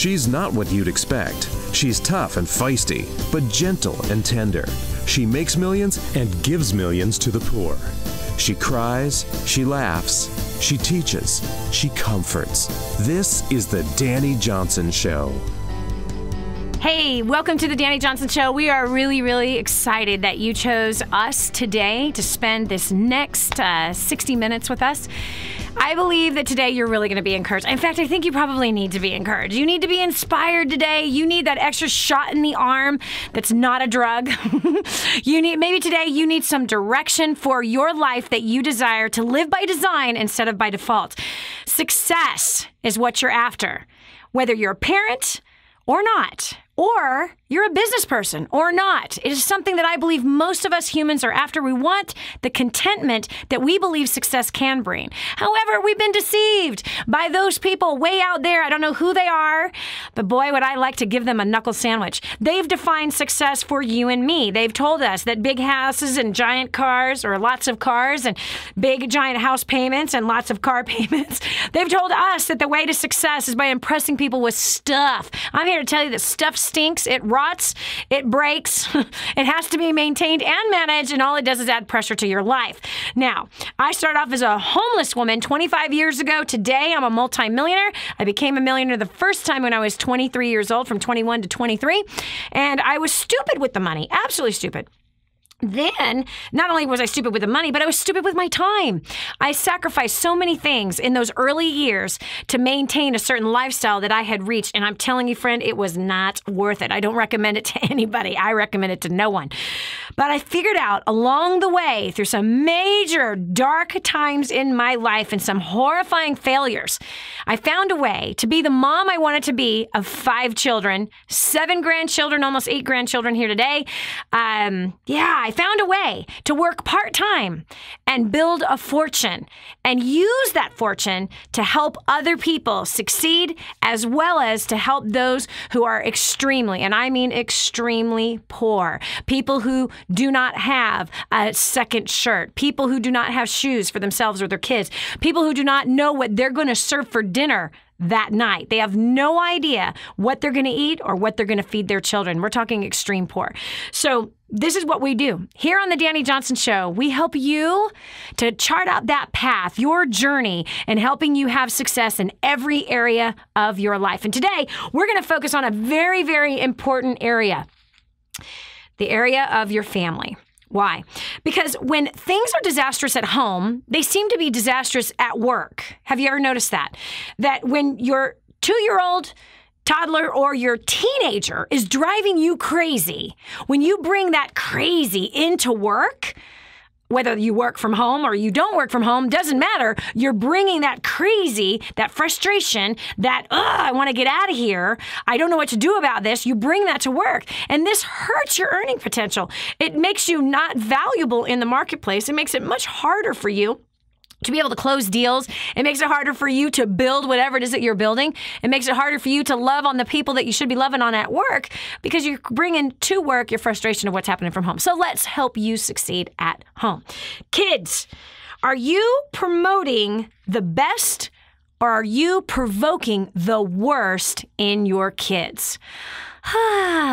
She's not what you'd expect. She's tough and feisty, but gentle and tender. She makes millions and gives millions to the poor. She cries, she laughs, she teaches, she comforts. This is the Dani Johnson Show. Hey, welcome to the Dani Johnson Show. We are really, really excited that you chose us today to spend this next 60 minutes with us. I believe that today you're really going to be encouraged. In fact, I think you probably need to be encouraged. You need to be inspired today. You need that extra shot in the arm that's not a drug. Maybe today you need some direction for your life that you desire to live by design instead of by default. Success is what you're after, whether you're a parent or not, or you're a business person or not. It is something that I believe most of us humans are after. We want the contentment that we believe success can bring. However, we've been deceived by those people way out there. I don't know who they are, but boy, would I like to give them a knuckle sandwich. They've defined success for you and me. They've told us that big houses and giant cars, or lots of cars, and big giant house payments and lots of car payments. They've told us that the way to success is by impressing people with stuff. I'm here to tell you that stuff stinks. It rots. It breaks. It has to be maintained and managed, and all it does is add pressure to your life. Now, I started off as a homeless woman 25 years ago. Today, I'm a multi-millionaire. I became a millionaire the first time when I was 23 years old, from 21 to 23, and I was stupid with the money, absolutely stupid. Then, not only was I stupid with the money, but I was stupid with my time. I sacrificed so many things in those early years to maintain a certain lifestyle that I had reached. And I'm telling you, friend, it was not worth it. I don't recommend it to anybody. I recommend it to no one. But I figured out along the way, through some major dark times in my life and some horrifying failures, I found a way to be the mom I wanted to be of 5 children, 7 grandchildren, almost 8 grandchildren here today. I found a way to work part-time and build a fortune and use that fortune to help other people succeed, as well as to help those who are extremely, and I mean extremely poor. People who do not have a second shirt. People who do not have shoes for themselves or their kids. People who do not know what they're going to serve for dinner that night. They have no idea what they're going to eat or what they're going to feed their children. We're talking extreme poor. So this is what we do. Here on the Dani Johnson Show, we help you to chart out that path, your journey, and helping you have success in every area of your life. And today, we're going to focus on a very, very important area, the area of your family. Why? Because when things are disastrous at home, they seem to be disastrous at work. Have you ever noticed that? That when your 2-year-old toddler or your teenager is driving you crazy, when you bring that crazy into work, whether you work from home or you don't work from home, doesn't matter. You're bringing that crazy, that frustration, that, I want to get out of here. I don't know what to do about this. You bring that to work. And this hurts your earning potential. It makes you not valuable in the marketplace. It makes it much harder for you to be able to close deals. It makes it harder for you to build whatever it is that you're building. It makes it harder for you to love on the people that you should be loving on at work, because you're bringing to work your frustration of what's happening from home. So let's help you succeed at home. Kids, are you promoting the best, or are you provoking the worst in your kids?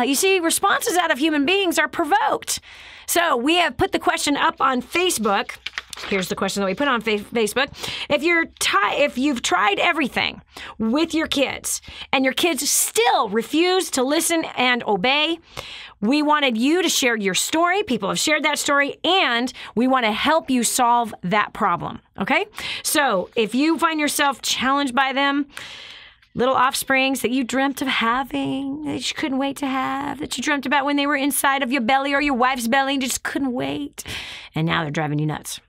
You see, responses out of human beings are provoked. So we have put the question up on Facebook. Here's the question that we put on Facebook. If you've tried everything with your kids and your kids still refuse to listen and obey, we wanted you to share your story. People have shared that story, and we want to help you solve that problem. Okay? So if you find yourself challenged by them, little offsprings that you dreamt of having, that you couldn't wait to have, that you dreamt about when they were inside of your belly or your wife's belly and just couldn't wait, and now they're driving you nuts.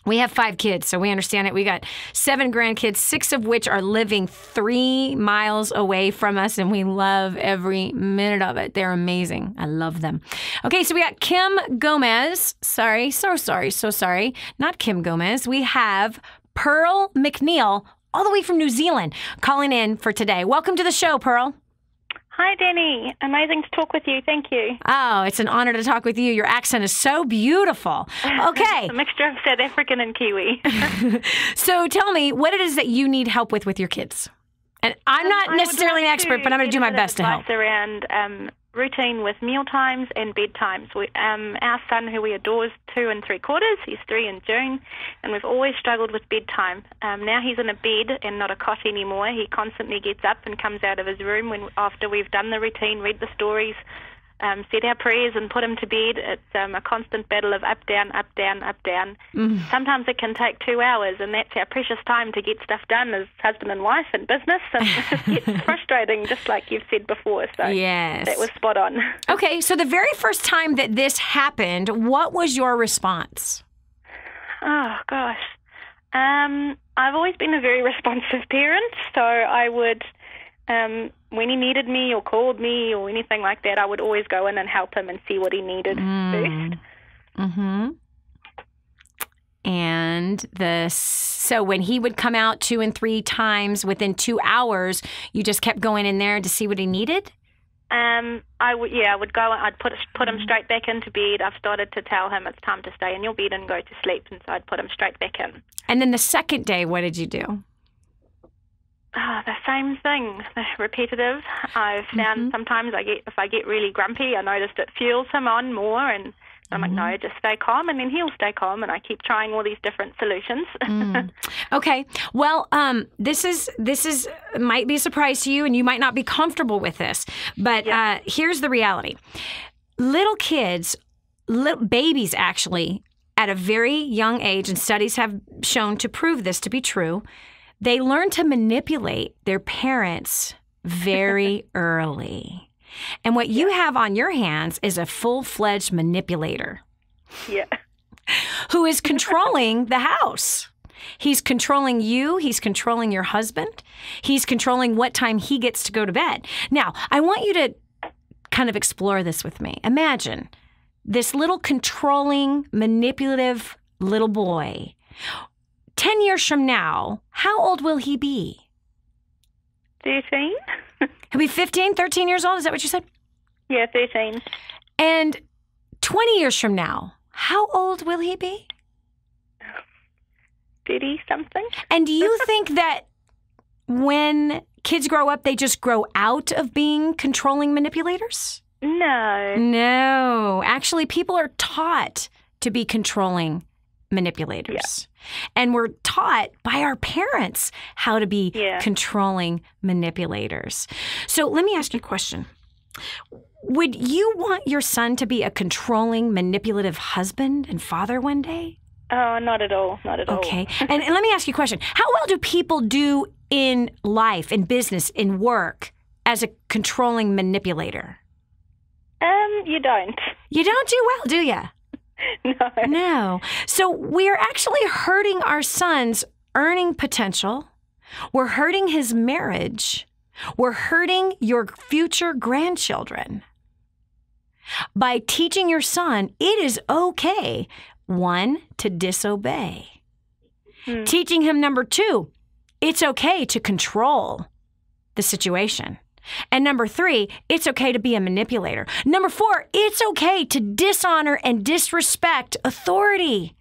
We have 5 kids, so we understand it. We got 7 grandkids, 6 of which are living 3 miles away from us, and we love every minute of it. They're amazing. I love them. Okay, so we got Kim Gomez. So sorry. Not Kim Gomez. We have Pearl McNeil, all the way from New Zealand, calling in for today. Welcome to the show, Pearl. Hi, Dani. Amazing to talk with you. Thank you. Oh, it's an honor to talk with you. Your accent is so beautiful. Okay. A mixture of South African and Kiwi. So tell me what it is that you need help with your kids And I'm not necessarily an expert, but I'm going to do my best to help. Around routine with meal times and bedtimes. Our son, who we adore, is 2 3/4. He's 3 in June, and we've always struggled with bedtime. Now he's in a bed and not a cot anymore. He constantly gets up and comes out of his room after we've done the routine, read the stories, said our prayers and put him to bed. It's a constant battle of up, down, up, down, up, down. Sometimes it can take 2 hours, and that's our precious time to get stuff done as husband and wife and business, and it gets frustrating, just like you've said before. So yes. That was spot on. Okay, so the very first time that this happened, what was your response? Oh, gosh. I've always been a very responsive parent, so I would... when he needed me or called me or anything like that, I would always go in and help him and see what he needed first. Mm-hmm. And so when he would come out 2 and 3 times within 2 hours, you just kept going in there to see what he needed? I would go. I'd put him straight back into bed. I've started to tell him it's time to stay in your bed and go to sleep, and so I'd put him straight back in. And then the second day, what did you do? The same thing, repetitive. I've found sometimes if I get really grumpy, I noticed it fuels him on more, and I'm like, no, just stay calm, and then he'll stay calm, and I keep trying all these different solutions. Okay. Well, this is might be a surprise to you, and you might not be comfortable with this, but here's the reality. Little kids, babies actually, at a very young age, and studies have shown to prove this to be true, they learn to manipulate their parents very early. And what you have on your hands is a full-fledged manipulator. Yeah. Who is controlling the house. He's controlling you. He's controlling your husband. He's controlling what time he gets to go to bed. Now, I want you to kind of explore this with me. Imagine this little controlling, manipulative little boy. 10 years from now, how old will he be? 13. He'll be 15, 13 years old? Is that what you said? Yeah, 13. And 20 years from now, how old will he be? 30-something. And do you think that when kids grow up, they just grow out of being controlling manipulators? No. No. Actually, people are taught to be controlling manipulators. Yeah. And we're taught by our parents how to be controlling manipulators. So let me ask you a question. Would you want your son to be a controlling, manipulative husband and father one day? Oh, not at all. Not at all. Okay. And let me ask you a question. How well do people do in life, in business, in work as a controlling manipulator? You don't. You don't do well, do you? No. So we're actually hurting our son's earning potential. We're hurting his marriage. We're hurting your future grandchildren. By teaching your son, it is okay, 1, to disobey. Teaching him, number 2, it's okay to control the situation. And number 3, it's okay to be a manipulator. Number 4, it's okay to dishonor and disrespect authority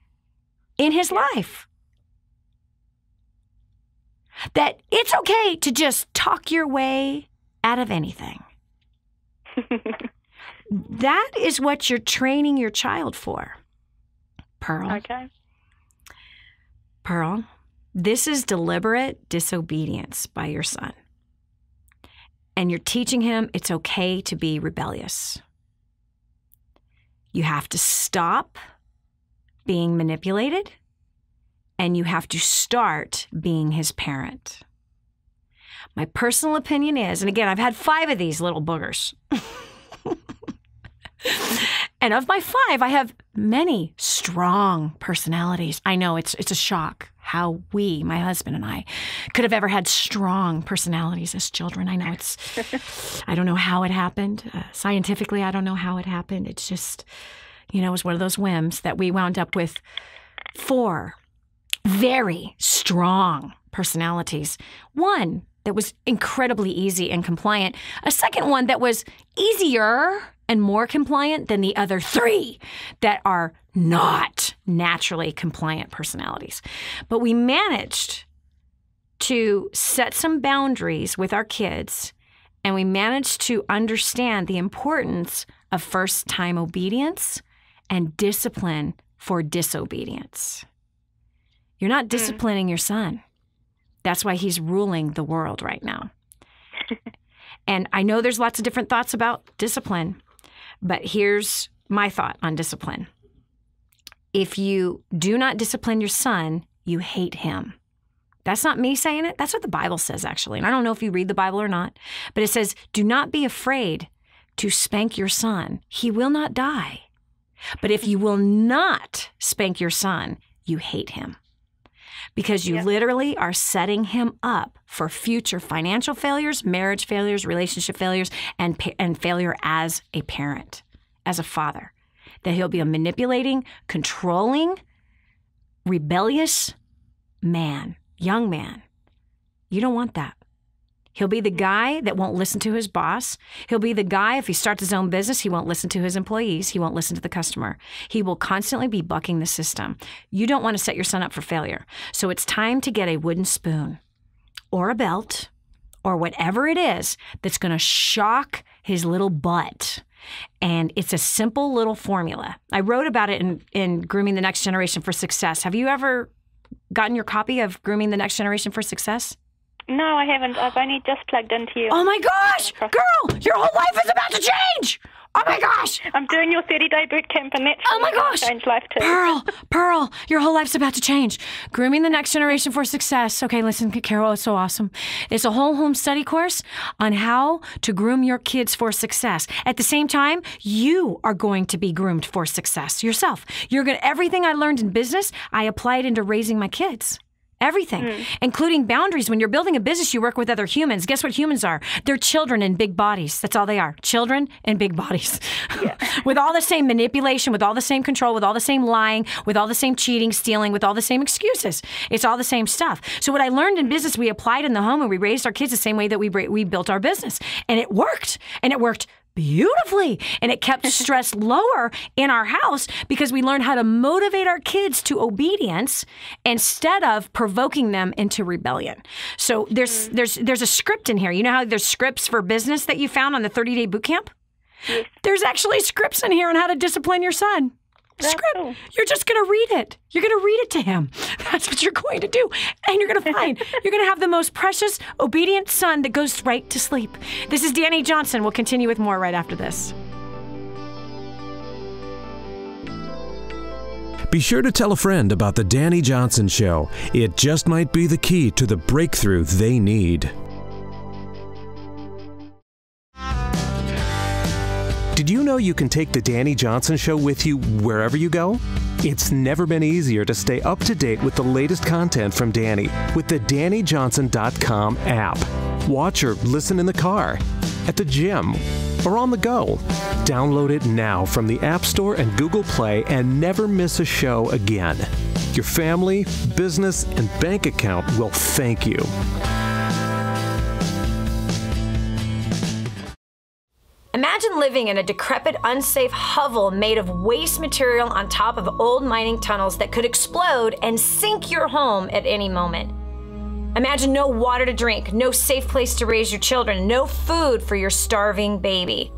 in his life. That it's okay to just talk your way out of anything. That is what you're training your child for, Pearl. Okay. Pearl, this is deliberate disobedience by your son. And you're teaching him it's okay to be rebellious. You have to stop being manipulated, and you have to start being his parent. My personal opinion is, and again, I've had 5 of these little boogers. And of my 5, I have many strong personalities. I know it's a shock how we, my husband and I, could have ever had strong personalities as children. I know I don't know how it happened. Scientifically, I don't know how it happened. It's just, it was one of those whims that we wound up with 4 very strong personalities. One that was incredibly easy and compliant. A second one that was easier and more compliant than the other 3 that are not naturally compliant personalities. But we managed to set some boundaries with our kids, and we managed to understand the importance of first-time obedience and discipline for disobedience. You're not disciplining your son. That's why he's ruling the world right now. And I know there's lots of different thoughts about discipline, but here's my thought on discipline. If you do not discipline your son, you hate him. That's not me saying it. That's what the Bible says, actually. And I don't know if you read the Bible or not, but it says, do not be afraid to spank your son. He will not die. But if you will not spank your son, you hate him. Because you literally are setting him up for future financial failures, marriage failures, relationship failures, and failure as a parent, as a father. That he'll be a manipulating, controlling, rebellious man, young man. You don't want that. He'll be the guy that won't listen to his boss. He'll be the guy, if he starts his own business, he won't listen to his employees. He won't listen to the customer. He will constantly be bucking the system. You don't want to set your son up for failure. So it's time to get a wooden spoon or a belt or whatever it is that's going to shock his little butt. And it's a simple little formula. I wrote about it in Grooming the Next Generation for Success. Have you ever gotten your copy of Grooming the Next Generation for Success? No, I haven't. I've only just plugged into you. Oh my gosh! Girl, your whole life is about to change! Oh my gosh! I'm doing your 30-day boot camp, and that's change life too. Pearl, your whole life's about to change. Grooming the Next Generation for Success. Okay, listen, Carol, it's so awesome. It's a whole home study course on how to groom your kids for success. At the same time, you are going to be groomed for success yourself. Everything I learned in business, I applied into raising my kids. Everything, including boundaries. When you're building a business, you work with other humans. Guess what humans are? They're children in big bodies. That's all they are. Children in big bodies. Yeah. With all the same manipulation, with all the same control, with all the same lying, with all the same cheating, stealing, with all the same excuses. It's all the same stuff. So what I learned in business, we applied in the home, and we raised our kids the same way that we built our business. And it worked. And it worked beautifully. And it kept stress lower in our house because we learned how to motivate our kids to obedience instead of provoking them into rebellion. So there's a script in here. You know how there's scripts for business that you found on the 30-day boot camp? Yes. There's actually scripts in here on how to discipline your son. Script. Cool. You're just going to read it. You're going to read it to him. That's what you're going to do. And you're going to find you're going to have the most precious, obedient son that goes right to sleep. This is Dani Johnson. We'll continue with more right after this. Be sure to tell a friend about the Dani Johnson Show. It just might be the key to the breakthrough they need. Did you know you can take the Dani Johnson Show with you wherever you go? It's never been easier to stay up to date with the latest content from Dani with the DaniJohnson.com app. Watch or listen in the car, at the gym, or on the go. Download it now from the App Store and Google Play and never miss a show again. Your family, business, and bank account will thank you. Imagine living in a decrepit, unsafe hovel made of waste material on top of old mining tunnels that could explode and sink your home at any moment. Imagine no water to drink, no safe place to raise your children, no food for your starving baby.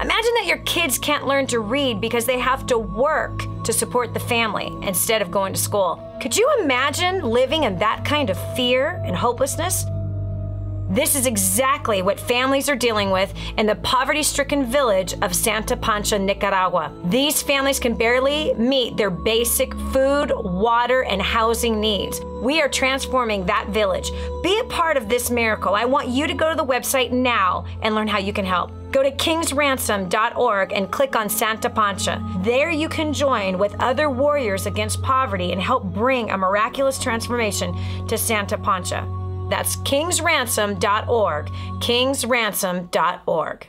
Imagine that your kids can't learn to read because they have to work to support the family instead of going to school. Could you imagine living in that kind of fear and hopelessness? This is exactly what families are dealing with in the poverty-stricken village of Santa Pancha, Nicaragua. These families can barely meet their basic food, water, and housing needs. We are transforming that village. Be a part of this miracle. I want you to go to the website now and learn how you can help. Go to kingsransom.org and click on Santa Pancha. There you can join with other warriors against poverty and help bring a miraculous transformation to Santa Pancha. That's kingsransom.org, kingsransom.org.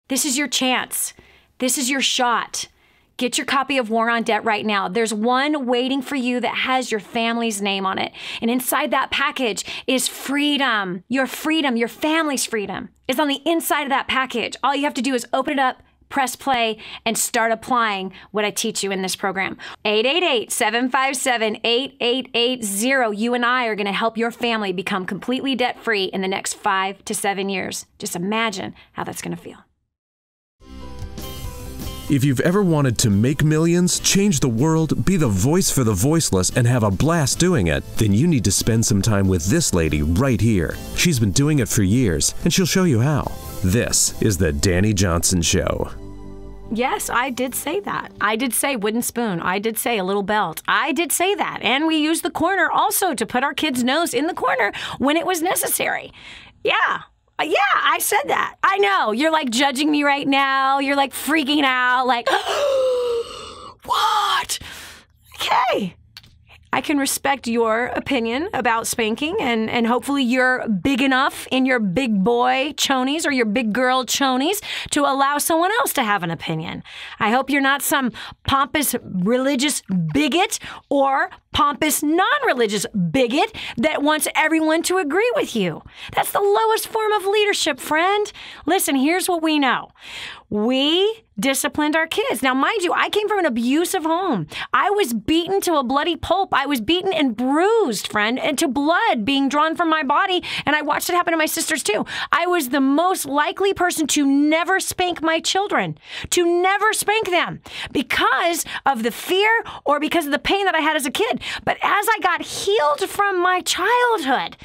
This is your chance. This is your shot. Get your copy of War on Debt right now. There's one waiting for you that has your family's name on it. And inside that package is freedom. Your family's freedom is on the inside of that package. All you have to do is open it up, press play, and start applying what I teach you in this program. 888-757-8880. You and I are going to help your family become completely debt-free in the next 5 to 7 years. Just imagine how that's going to feel. If you've ever wanted to make millions, change the world, be the voice for the voiceless, and have a blast doing it, then you need to spend some time with this lady right here. She's been doing it for years, and she'll show you how. This is the Dani Johnson Show. Yes, I did say that. I did say wooden spoon. I did say a little belt. I did say that. And we used the corner also to put our kid's nose in the corner when it was necessary. Yeah, I said that. I know. You're like judging me right now. You're like freaking out. Like, what? Okay. I can respect your opinion about spanking, and hopefully you're big enough in your big boy chonies or your big girl chonies to allow someone else to have an opinion. I hope you're not some pompous religious bigot or pompous non-religious bigot that wants everyone to agree with you. That's the lowest form of leadership, friend. Listen, here's what we know. We disciplined our kids. Now, mind you, I came from an abusive home. I was beaten to a bloody pulp. I was beaten and bruised, friend, and to blood being drawn from my body. And I watched it happen to my sisters too. I was the most likely person to never spank my children, to never spank them because of the fear or because of the pain that I had as a kid. But as I got healed from my childhood,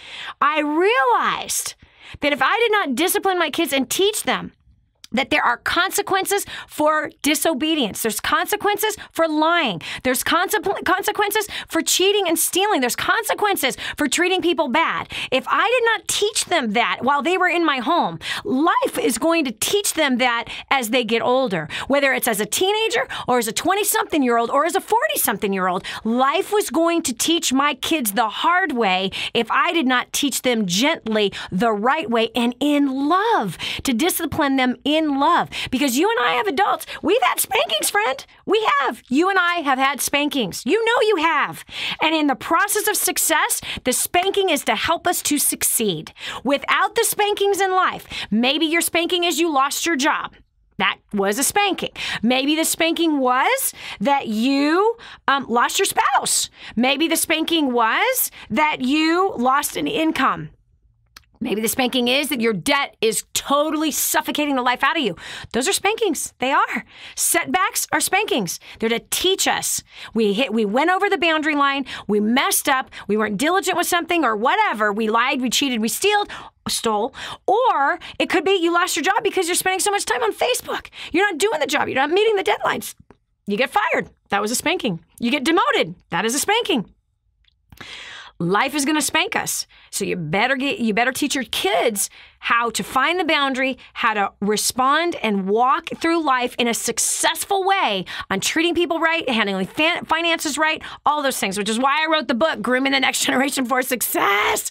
I realized that if I did not discipline my kids and teach them that there are consequences for disobedience. There's consequences for lying. There's consequences for cheating and stealing. There's consequences for treating people bad. If I did not teach them that while they were in my home, life is going to teach them that as they get older. Whether it's as a teenager or as a 20-something-year-old or as a 40-something-year-old, life was going to teach my kids the hard way if I did not teach them gently the right way and in love, to discipline them in love. Because you and I have adults. We've had spankings, friend. We have. You and I have had spankings. You know you have. And in the process of success, the spanking is to help us to succeed. Without the spankings in life, maybe your spanking is you lost your job. That was a spanking. Maybe the spanking was that you lost your spouse. Maybe the spanking was that you lost an income. Maybe the spanking is that your debt is totally suffocating the life out of you. Those are spankings. They are. Setbacks are spankings. They're to teach us. We went over the boundary line. We messed up. We weren't diligent with something or whatever. We lied, we cheated, we stole. Or it could be you lost your job because you're spending so much time on Facebook. You're not doing the job. You're not meeting the deadlines. You get fired. That was a spanking. You get demoted. That is a spanking. Life is going to spank us. So you better teach your kids how to find the boundary, how to respond and walk through life in a successful way on treating people right, handling finances right, all those things, which is why I wrote the book, Grooming the Next Generation for Success.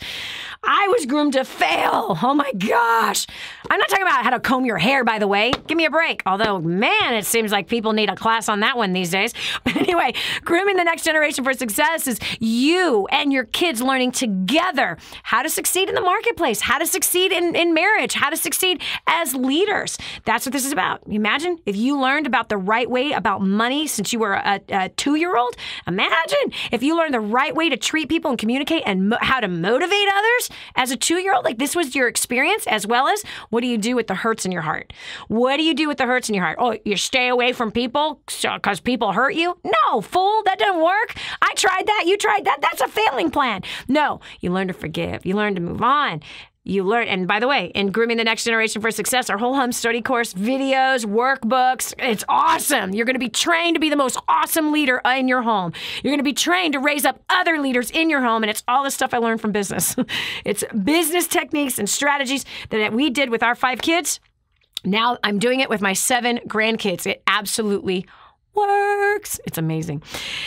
I was groomed to fail. Oh my gosh. I'm not talking about how to comb your hair, by the way. Give me a break. Although, man, it seems like people need a class on that one these days. But anyway, Grooming the Next Generation for Success is you and your kids learning together how to succeed in the marketplace, how to succeed in marriage, how to succeed as leaders. That's what this is about. Imagine if you learned about the right way about money since you were a 2-year-old. Imagine if you learned the right way to treat people and communicate and how to motivate others as a 2-year-old. Like, this was your experience, as well as what do you do with the hurts in your heart? What do you do with the hurts in your heart? Oh, you stay away from people because people hurt you? No, fool, that doesn't work. I tried that. You tried that. That's a failing plan. No, you learn to forgive. You learn to move on. You learn, and by the way, in Grooming the Next Generation for Success, our whole home study course, videos, workbooks, it's awesome. You're going to be trained to be the most awesome leader in your home. You're going to be trained to raise up other leaders in your home, and it's all the stuff I learned from business. It's business techniques and strategies that we did with our 5 kids. Now I'm doing it with my 7 grandkids. It absolutely works. It's amazing.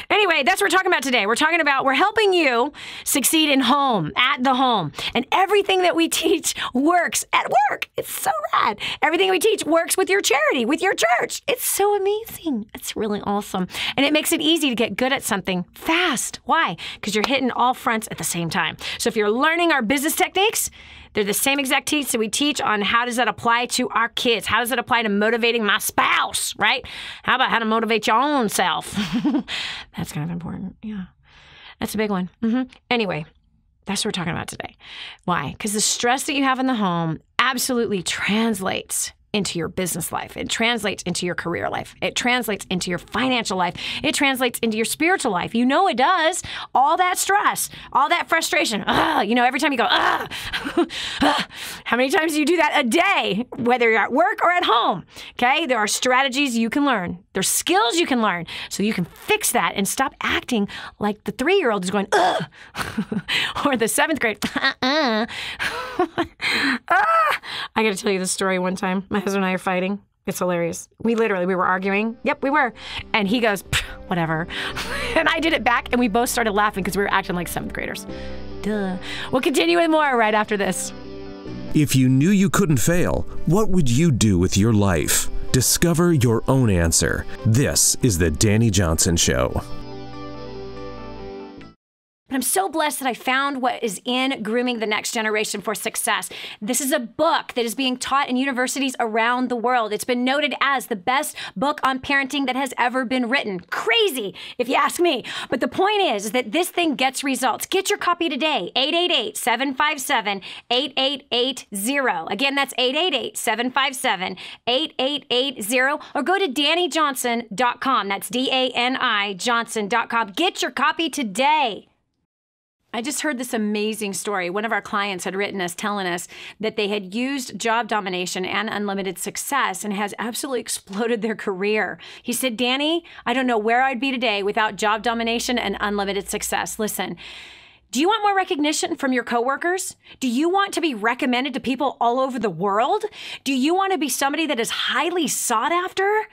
Anyway, that's what we're talking about today. We're helping you succeed in home, at the home. And everything that we teach works at work. It's so rad. Everything we teach works with your charity, with your church. It's so amazing. It's really awesome. And it makes it easy to get good at something fast. Why? Because you're hitting all fronts at the same time. So if you're learning our business techniques, They're the same exact teach that we teach on how does that apply to our kids? How does it apply to motivating my spouse, right? How about how to motivate your own self? That's kind of important. Yeah. That's a big one. Anyway, that's what we're talking about today. Why? Because the stress that you have in the home absolutely translates into your business life. It translates into your career life. It translates into your financial life. It translates into your spiritual life. You know it does. All that stress, all that frustration. Every time you go, how many times do you do that a day, whether you're at work or at home? Okay? There are strategies you can learn. There's skills you can learn so you can fix that and stop acting like the 3-year-old is going, or the 7th grade. I got to tell you this story one time. My husband and I are fighting. It's hilarious. We were arguing. Yep, we were. And he goes, whatever. And I did it back, and we both started laughing because we were acting like 7th graders. Duh. We'll continue with more right after this. If you knew you couldn't fail, what would you do with your life? Discover your own answer. This is the Dani Johnson Show. But I'm so blessed that I found what is in Grooming the Next Generation for Success. This is a book that is being taught in universities around the world. It's been noted as the best book on parenting that has ever been written. Crazy, if you ask me. But the point is that this thing gets results. Get your copy today, 888-757-8880. Again, that's 888-757-8880. Or go to DaniJohnson.com. That's D-A-N-I Johnson.com. Get your copy today. I just heard this amazing story. One of our clients had written us telling us that they had used job domination and unlimited success and has absolutely exploded their career. He said, Dani, I don't know where I'd be today without job domination and unlimited success. Listen, do you want more recognition from your coworkers? Do you want to be recommended to people all over the world? Do you want to be somebody that is highly sought after?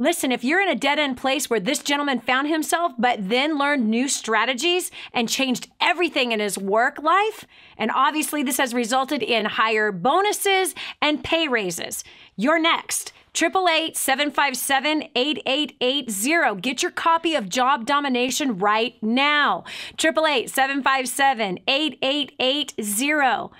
Listen, if you're in a dead-end place where this gentleman found himself, but then learned new strategies and changed everything in his work life, and obviously this has resulted in higher bonuses and pay raises, you're next. 888-757-8880. Get your copy of Job Domination right now. 888-757-8880.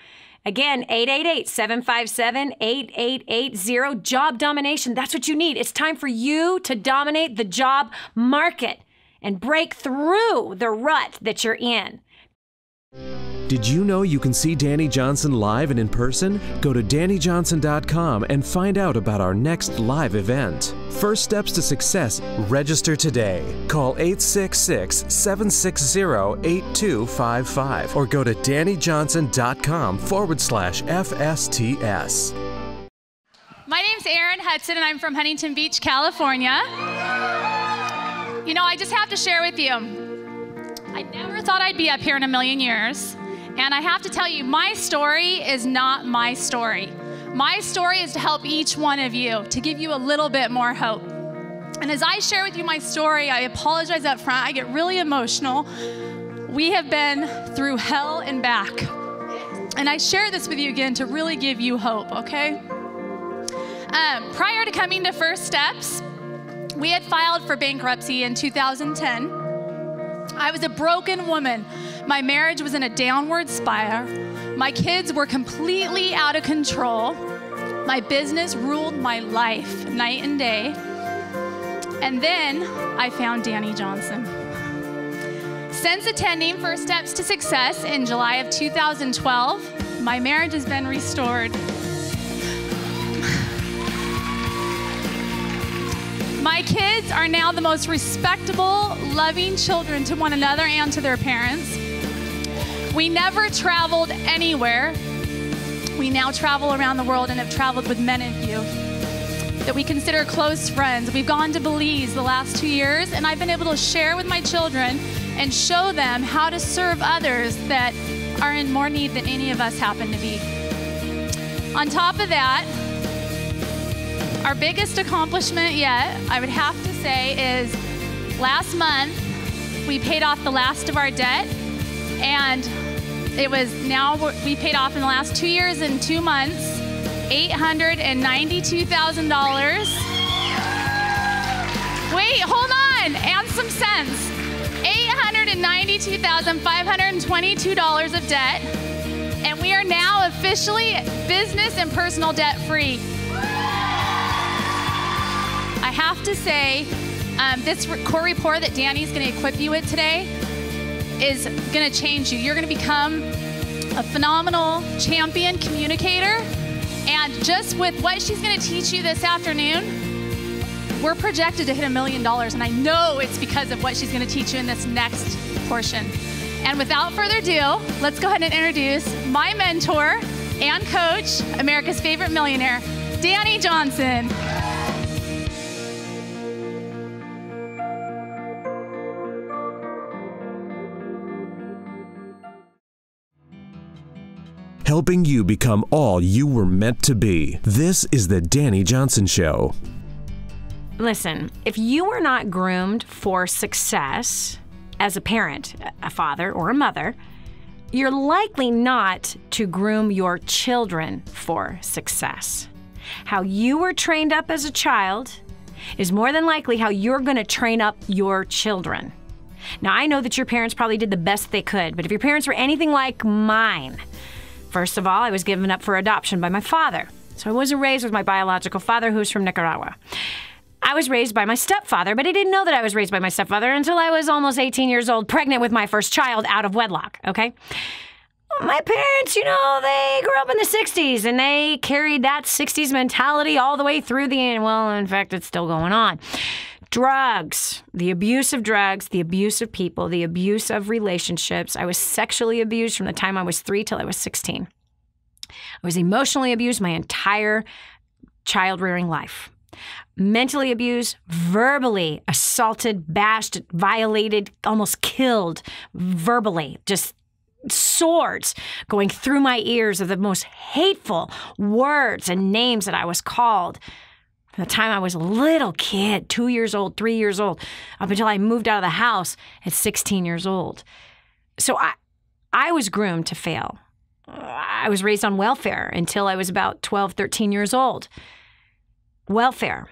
Again, 888-757-8880. Job domination. That's what you need. It's time for you to dominate the job market and break through the rut that you're in. Did you know you can see Dani Johnson live and in person? Go to DaniJohnson.com and find out about our next live event. First Steps to Success. Register today. Call 866-760-8255 or go to DaniJohnson.com/FSTS. My name's Erin Hudson and I'm from Huntington Beach, California. You know, I just have to share with you, I never thought I'd be up here in a million years. And I have to tell you, my story is not my story. My story is to help each one of you, to give you a little bit more hope. And as I share with you my story, I apologize up front. I get really emotional. We have been through hell and back. And I share this with you again to really give you hope, okay? Prior to coming to First Steps, we had filed for bankruptcy in 2010. I was a broken woman. My marriage was in a downward spiral. My kids were completely out of control. My business ruled my life night and day. And then I found Dani Johnson. Since attending First Steps to Success in July of 2012, my marriage has been restored. My kids are now the most respectable, loving children to one another and to their parents. We never traveled anywhere. We now travel around the world and have traveled with many of you that we consider close friends. We've gone to Belize the last 2 years, and I've been able to share with my children and show them how to serve others that are in more need than any of us happen to be. On top of that, our biggest accomplishment yet, I would have to say, is last month we paid off the last of our debt, and we paid off in the last 2 years and 2 months, $892,000. Wait, hold on, and some cents. $892,522 of debt, and we are are now officially business and personal debt free. I have to say, this core report that Dani's going to equip you with today is going to change you. You're going to become a phenomenal champion communicator. And just with what she's going to teach you this afternoon, we're projected to hit $1 million. And I know it's because of what she's going to teach you in this next portion. And without further ado, let's go ahead and introduce my mentor and coach, America's favorite millionaire, Dani Johnson. Helping you become all you were meant to be. This is the Dani Johnson Show. Listen, if you were not groomed for success as a parent, a father, or a mother, you're likely not to groom your children for success. How you were trained up as a child is more than likely how you're going to train up your children. Now, I know that your parents probably did the best they could, but if your parents were anything like mine, first of all, I was given up for adoption by my father. So I wasn't raised with my biological father, who's from Nicaragua. I was raised by my stepfather, but I didn't know that I was raised by my stepfather until I was almost 18 years old, pregnant with my first child out of wedlock, okay? My parents, they grew up in the 60s, and they carried that 60s mentality all the way through well, in fact, it's still going on. Drugs, the abuse of drugs, the abuse of people, the abuse of relationships. I was sexually abused from the time I was 3 till I was 16. I was emotionally abused my entire child-rearing life. Mentally abused, verbally assaulted, bashed, violated, almost killed verbally, just swords going through my ears of the most hateful words and names that I was called from the time I was a little kid, 2 years old, 3 years old, up until I moved out of the house at 16 years old. So I was groomed to fail. I was raised on welfare until I was about 12, 13 years old. Welfare.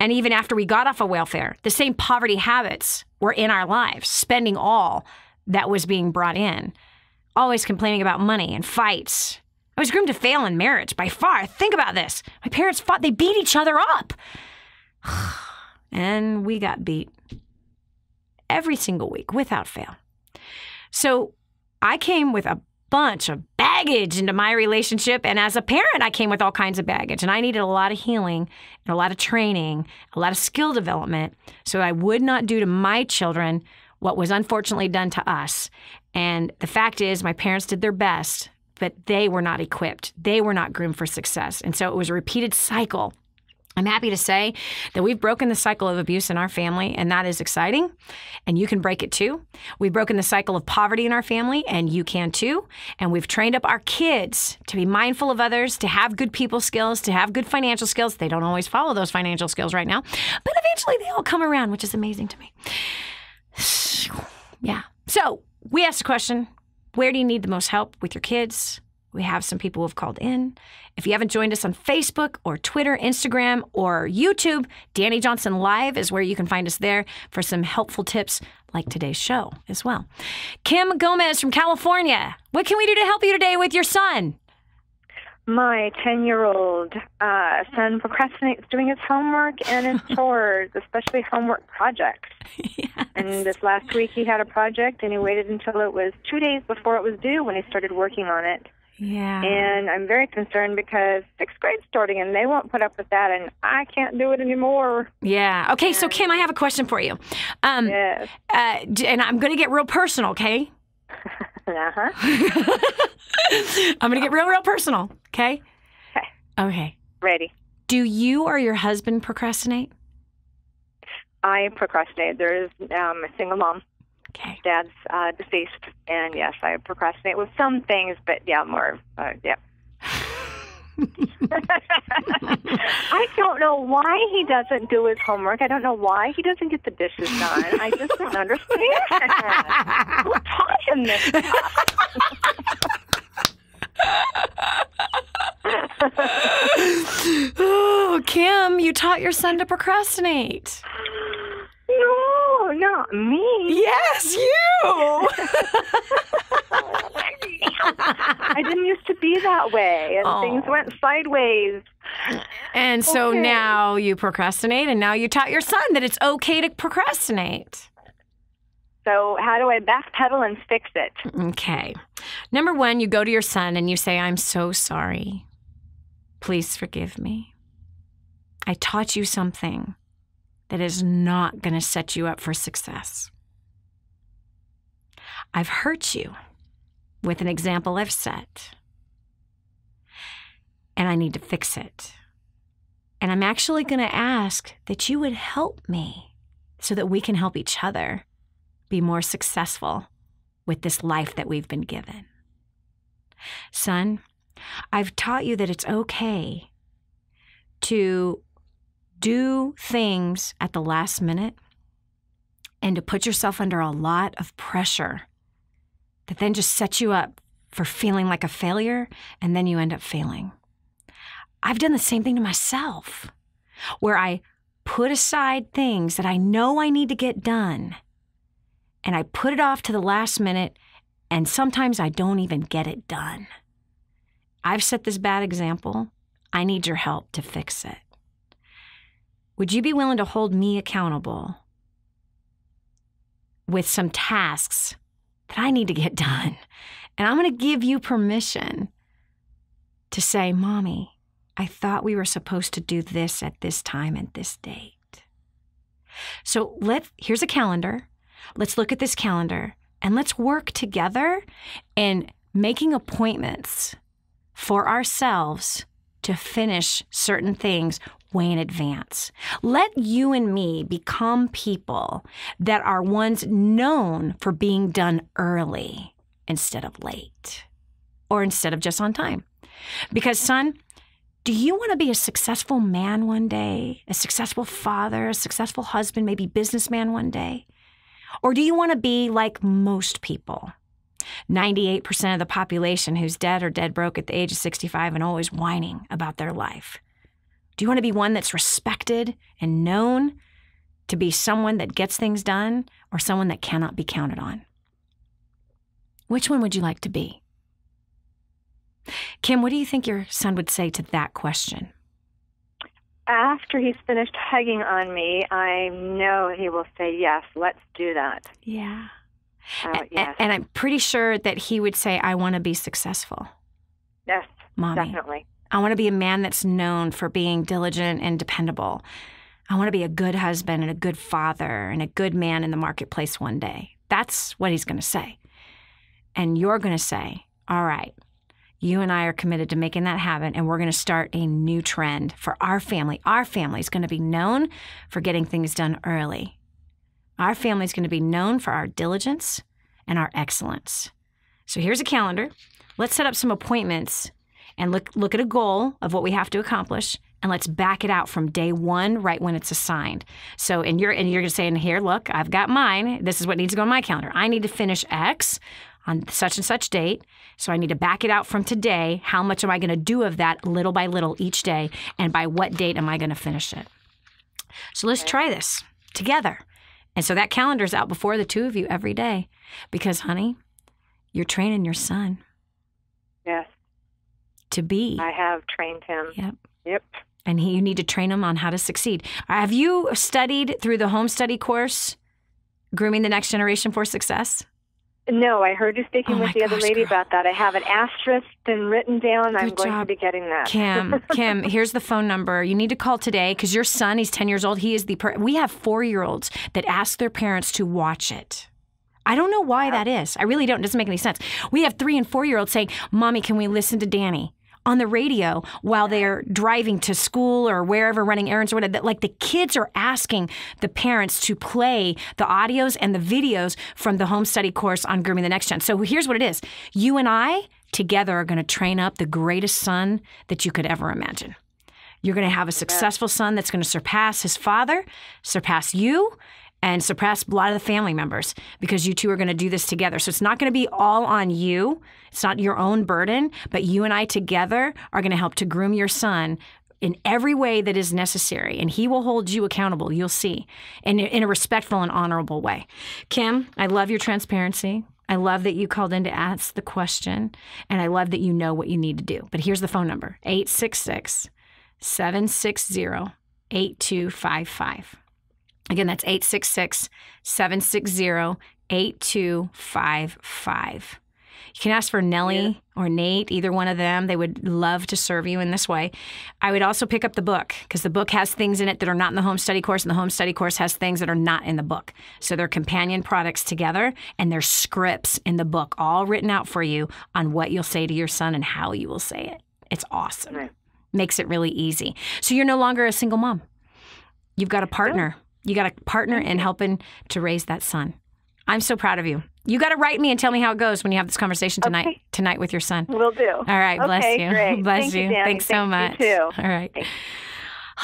And even after we got off of welfare, the same poverty habits were in our lives, spending all that was being brought in, always complaining about money and fights. I was groomed to fail in marriage by far. Think about this. My parents fought. They beat each other up. And we got beat every single week without fail. So I came with a bunch of baggage into my relationship. And as a parent, I came with all kinds of baggage. And I needed a lot of healing and a lot of training, a lot of skill development so I would not do to my children what was unfortunately done to us. And the fact is, my parents did their best, but they were not equipped. They were not groomed for success. And so it was a repeated cycle. I'm happy to say that we've broken the cycle of abuse in our family, and that is exciting. And you can break it too. We've broken the cycle of poverty in our family, and you can too. And we've trained up our kids to be mindful of others, to have good people skills, to have good financial skills. They don't always follow those financial skills right now, but eventually they all come around, which is amazing to me. Yeah. So we asked the question, where do you need the most help with your kids? We have some people who have called in. If you haven't joined us on Facebook or Twitter, Instagram, or YouTube, Dani Johnson Live is where you can find us there for some helpful tips like today's show as well. Kim Gomez from California. What can we do to help you today with your son? My 10-year-old son procrastinates doing his homework and his chores, especially homework projects. Yes. And this last week he had a project, and he waited until it was 2 days before it was due when he started working on it. Yeah. And I'm very concerned because 6th grade's starting, and they won't put up with that, and I can't do it anymore. Yeah. Okay, so Kim, I have a question for you. Yes. And I'm going to get real personal, okay? Uh-huh. I'm going to get real personal, okay? Okay. Ready. Do you or your husband procrastinate? I procrastinate. There is a single mom. Okay. Dad's deceased, and yes, I procrastinate with some things, but yeah, more, yeah. I don't know why he doesn't do his homework. I don't know why he doesn't get the dishes done. I just don't understand. Who taught him this stuff? Oh, Kim, you taught your son to procrastinate. No, not me. Yes, you. I didn't used to be that way, and things went sideways. And so now you procrastinate, and now you taught your son that it's okay to procrastinate. So how do I backpedal and fix it? Okay. Number one, you go to your son and you say, I'm so sorry. Please forgive me. I taught you something that is not going to set you up for success. I've hurt you with an example I've set, and I need to fix it. And I'm actually going to ask that you would help me so that we can help each other be more successful with this life that we've been given. Son, I've taught you that it's okay to do things at the last minute and to put yourself under a lot of pressure that then just sets you up for feeling like a failure, and then you end up failing. I've done the same thing to myself, where I put aside things that I know I need to get done, and I put it off to the last minute, and sometimes I don't even get it done. I've set this bad example. I need your help to fix it. Would you be willing to hold me accountable with some tasks that I need to get done? And I'm going to give you permission to say, Mommy, I thought we were supposed to do this at this time and this date. So here's a calendar. Let's look at this calendar and let's work together in making appointments for ourselves to finish certain things way in advance. Let you and me become people that are ones known for being done early instead of late, or instead of just on time. Because, son, do you want to be a successful man one day, a successful father, a successful husband, maybe businessman one day? Or do you want to be like most people, 98% of the population who's dead or dead broke at the age of 65 and always whining about their life? Do you want to be one that's respected and known to be someone that gets things done, or someone that cannot be counted on? Which one would you like to be? Kim, what do you think your son would say to that question? After he's finished hugging on me, I know he will say, yes, let's do that. Yeah. Yes. And I'm pretty sure that he would say, I want to be successful. Yes, Mommy. definitely. I want to be a man that's known for being diligent and dependable. I want to be a good husband and a good father and a good man in the marketplace one day. That's what he's going to say. And you're going to say, all right, you and I are committed to making that happen, and we're going to start a new trend for our family. Our family is going to be known for getting things done early. Our family is going to be known for our diligence and our excellence. So here's a calendar. Let's set up some appointments and look at a goal of what we have to accomplish, and let's back it out from day one, right when it's assigned. So, and you're going to say, in here, look, I've got mine. This is what needs to go on my calendar. I need to finish X on such and such date. So I need to back it out from today. How much am I going to do of that little by little each day? And by what date am I going to finish it? So let's try this together. And so that calendar's out before the two of you every day. Because, honey, you're training your son. Yes. To be. I have trained him. Yep. And you need to train him on how to succeed. Have you studied through the home study course, Grooming the Next Generation for Success? No, I heard you speaking with the other lady about that. I have an asterisk and written down. I'm going to be getting that. Kim, here's the phone number. You need to call today because your son, he's 10 years old. He is we have 4-year-olds that ask their parents to watch it. I don't know why that is. I really don't. It doesn't make any sense. We have 3- and 4-year-olds saying, Mommy, can we listen to Dani on the radio while they're driving to school or wherever, running errands or whatever? Like, the kids are asking the parents to play the audios and the videos from the home study course on Grooming the Next Gen. So here's what it is. You and I together are going to train up the greatest son that you could ever imagine. You're going to have a successful son that's going to surpass his father, surpass you, and surpass a lot of the family members, because you two are going to do this together. So it's not going to be all on you. It's not your own burden, but you and I together are going to help to groom your son in every way that is necessary. And he will hold you accountable, you'll see, in a respectful and honorable way. Kim, I love your transparency. I love that you called in to ask the question, and I love that you know what you need to do. But here's the phone number, 866-760-8255. Again, that's 866-760-8255. You can ask for Nellie or Nate, either one of them. They would love to serve you in this way. I would also pick up the book, because the book has things in it that are not in the home study course, and the home study course has things that are not in the book. So they're companion products together, and there's scripts in the book all written out for you on what you'll say to your son and how you will say it. It's awesome. Right. Makes it really easy. So you're no longer a single mom. You've got a partner. You got a partner in helping to raise that son. I'm so proud of you. You got to write me and tell me how it goes when you have this conversation tonight with your son. Will do. All right. Bless you. Great. Bless you. Dani. Thanks so much. You too. All right. Thanks.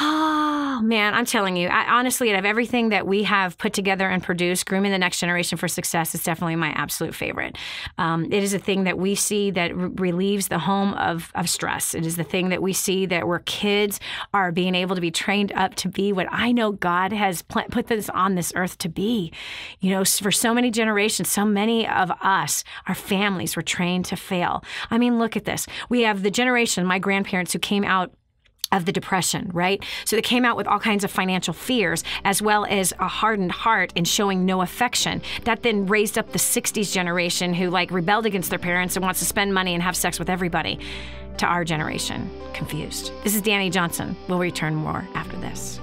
Oh, man, I'm telling you, honestly, out of everything that we have put together and produced, Grooming the Next Generation for Success is definitely my absolute favorite. It is a thing that we see that relieves the home of stress. It is the thing that we see that where kids are being able to be trained up to be what I know God has put this on this earth to be. You know, for so many generations, so many of us, our families were trained to fail. I mean, look at this. We have the generation, my grandparents, who came out of the Depression, right? So they came out with all kinds of financial fears, as well as a hardened heart and showing no affection. That then raised up the 60s generation who rebelled against their parents and wants to spend money and have sex with everybody, to our generation, confused. This is Dani Johnson. We'll return more after this.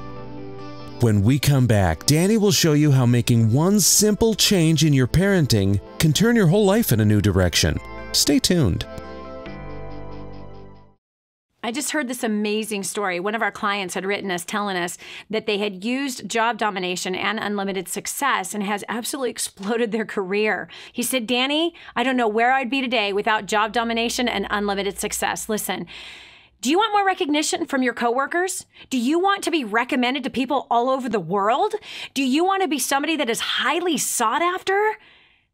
When we come back, Dani will show you how making one simple change in your parenting can turn your whole life in a new direction. Stay tuned. I just heard this amazing story. One of our clients had written us telling us that they had used job domination and unlimited success and has absolutely exploded their career. He said, Dani, I don't know where I'd be today without job domination and unlimited success. Listen, do you want more recognition from your coworkers? Do you want to be recommended to people all over the world? Do you want to be somebody that is highly sought after?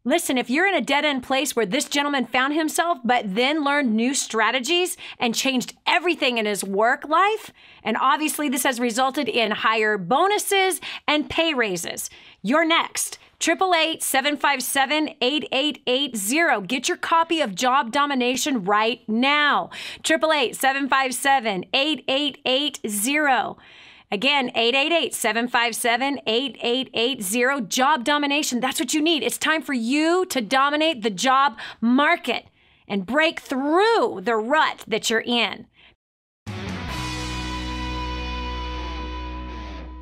Listen, if you're in a dead-end place where this gentleman found himself, but then learned new strategies and changed everything in his work life, and obviously this has resulted in higher bonuses and pay raises, you're next. 888-757-8880. Get your copy of Job Domination right now. 888-757-8880. Again, 888-757-8880. Job domination. That's what you need. It's time for you to dominate the job market and break through the rut that you're in.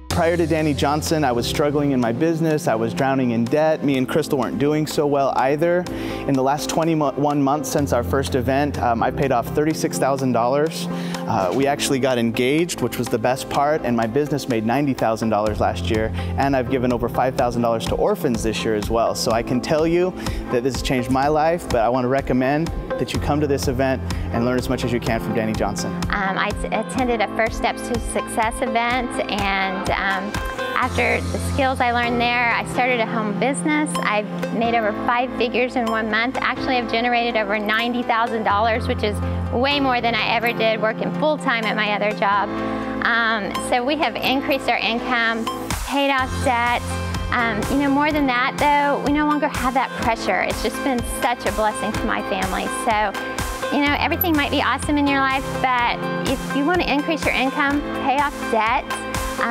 Prior to Dani Johnson, I was struggling in my business. I was drowning in debt. Me and Crystal weren't doing so well either. In the last 21 months since our first event, I paid off $36,000. We actually got engaged, which was the best part, and my business made $90,000 last year. And I've given over $5,000 to orphans this year as well. So I can tell you that this has changed my life, but I want to recommend that you come to this event and learn as much as you can from Dani Johnson. I attended a First Steps to Success event, and after the skills I learned there, I started a home business. I've made over 5 figures in 1 month. Actually, I've generated over $90,000, which is way more than I ever did working full-time at my other job. So we have increased our income, paid off debt. You know, more than that, though, we no longer have that pressure. It's just been such a blessing to my family. So, you know, everything might be awesome in your life, but if you want to increase your income, pay off debt,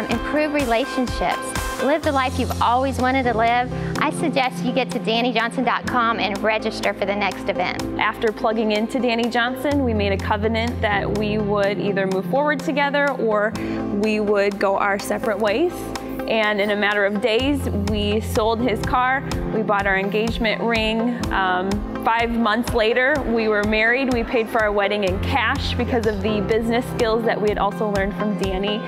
improve relationships, live the life you've always wanted to live, I suggest you get to DaniJohnson.com and register for the next event. After plugging into Dani Johnson, we made a covenant that we would either move forward together or we would go our separate ways. And in a matter of days, we sold his car, we bought our engagement ring. 5 months later, we were married. We paid for our wedding in cash because of the business skills that we had also learned from Dani.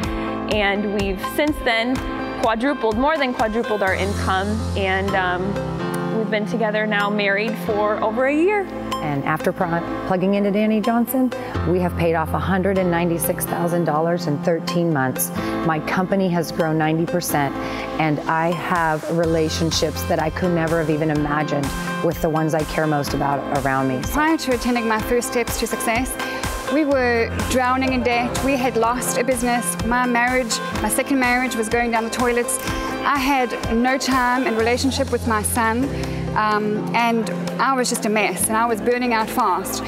And we've since then more than quadrupled our income. And we've been together now, married for over a year. And after plugging into Dani Johnson, we have paid off $196,000 in 13 months. My company has grown 90%, and I have relationships that I could never have even imagined with the ones I care most about around me. Prior to attending my First Steps to Success, we were drowning in debt. We had lost a business. My second marriage was going down the toilets. I had no time and relationship with my son. and I was just a mess, and I was burning out fast.